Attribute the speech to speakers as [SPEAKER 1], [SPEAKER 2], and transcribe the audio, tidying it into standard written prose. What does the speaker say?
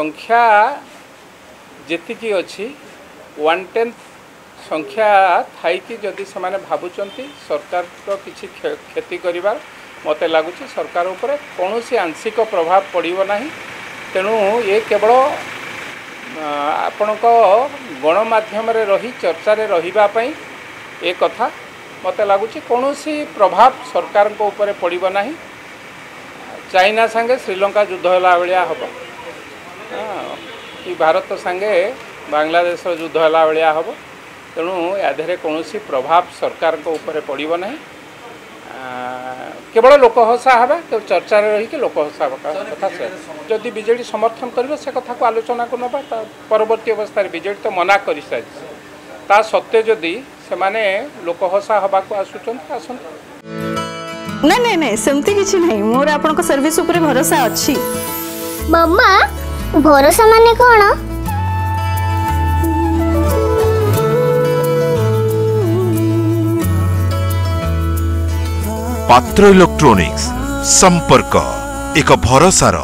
[SPEAKER 1] संख्या जेतिकी अच्छी 1/10 संख्या थाई कि जदि से भावुंट सरकार तो किसी क्षति करिबार मते लगुच सरकार उपर कौन सी आंशिक प्रभाव पड़ो ना। तेणु ये केवल आपण गणमाध्यम रही चर्चा रही ए कथा मते लगुच कौन सी प्रभाव सरकार को ऊपर पड़ो ना। चाइना संगे श्रीलंका युद्ध होला भाया हम कि भारत संगे बांग्लादेश युद्ध होला भाया हम। तेणु यादे कौन सी प्रभाव सरकार को ऊपर पड़ो ना। केवल लोक हसा हाँ चर्चा रही लोक हसा कथा से जदि बीजेडी समर्थन कर से कथा को आलोचना को नवा परवर्ती अवस्था बीजेडी तो मना कर सारी ता सत्वे जदि से माने लोक हसा हवा को आसुचंत आसंत
[SPEAKER 2] ना नहीं नहीं सेमती किछि नहीं मोर आपन को सर्विस ऊपर भरोसा अछि।
[SPEAKER 3] मम्मा भरोसा माने कोन?
[SPEAKER 4] पात्र इलेक्ट्रॉनिक्स संपर्क एक भरोसार